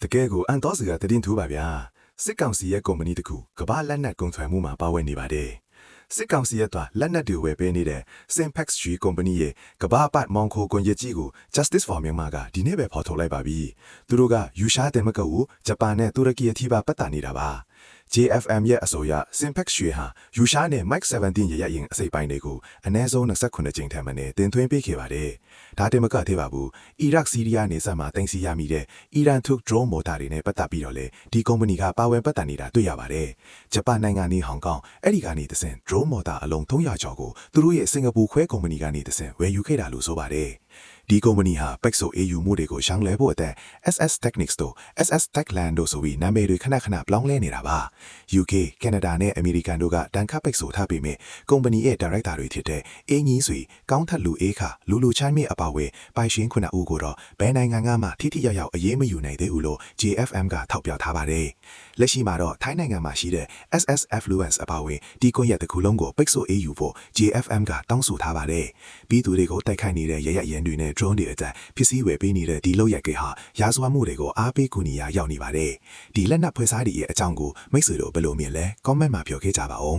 တကယ်ကိုအန်တော်စီကတည်င်းထူပါဗျာစစ်ကောင်စီရဲ့ကုမ္ပဏီတစ်ခုကမ္ဘာလက်နက်ကုန်သွယ်မှုမှာပါဝင်နေပါတယ်စစ်ကောင်စီရဲ့တွာလက်နက်တွေဝယ်ပေးနေတဲ့ Simpex G ကုမ္ပဏီရဲ့ကမ္ဘာပတ်မောင်ခိုကွန်ရက်ကြီးကို Justice for Myanmar ကဒီနေ့ပဲဖော်ထုတ်လိုက်ပါပြီသူတို့ကယူရှားတယ်မကဘူးဂျပန်နဲ့တူရကီအထိပါပတ်တာနေတာပါJFM ရဲ့အဆိုအရ Simpex ရွှေဟာယူရှားနဲ့ Mike 17ရဲ့ရင်အစိပ်ပိုင်းတွေကိုအနည်းဆုံး28ကြိမ်ထက်မနည်းတင်သွင်းပေးခဲ့ပါတယ်။ဒါတင်မကသေးပါဘူး။အီရတ်စီးရီးယားနေဆက်မှာတင်စီရမိတဲ့အီရန်ထုတ် drone မော်တာတွေနဲ့ပတ်သက်ပြီးတော့လေဒီကုမ္ပဏီကပါဝင်ပတ်သက်နေတာတွေ့ရပါတယ်။ဂျပန်နိုင်ငံနဲ့ဟောင်ကောင်အဲ့ဒီကနေတဆင့် drone မော်တာအလုံး300ကျော်ကိုသူတို့ရဲ့စင်ကာပူခွဲကုမ္ပဏီကနေတဆင့်ဝယ်ယူခဲ့တာလို့ဆိုပါတယ်။ဒီကုမ္ပဏီဟာပက်ဆို AU မှုတွေကိုရှောင်းလဲဖို့အတွက် SS Technics တို့ SS Techland တို့ဆိုပြီးနာမည်တွေခဏပြောင်းလဲနေတာပါ UK Canada နဲ့ American တို့ကတန်ခါပက်ဆိုထားပေမဲ့ကုမ္ပဏီရဲ့ director တွေဖြစ်တဲ့အင်းကြီးဆွေကောင်းထက်လူအေးခလူလူချိုင်းမြေအပါဝဲပိုင်ရှင်ခုနဦးကိုတော့ဘယ်နိုင်ငံကမှထိထိရောက်ရောက်အရေးမယူနိုင်သေးဘူးလို့ JFM ကထောက်ပြထားပါတယ်လက်ရှိမှာတော့ထိုင်းနိုင်ငံမှာရှိတဲ့ SS Affluence အပါဝဲဒီကွန်ရက်တစ်ခုလုံးကိုပက်ဆို AU ဖို့ JFM ကတောင်းဆိုထားပါတယ်ပြီးသူတွေကိုတိုက်ခိုက်နေတဲ့ရရရန်တွေနဲ့ drone တွေအတက်ပစ္စည်းဝယ်ပေးနေတဲ့ဒီလောက်ရက်ကဟာရာဇဝမှုတွေကိုအားပေးကူညီရာရောက်နေပါတယ်ဒီလက်နက်ဖွဲ့စားတွေရဲ့အကြောင်းကိုမိတ်ဆွေတို့ဘယ်လိုမြင်လဲ comment မှာပြောခဲ့ကြပါဦး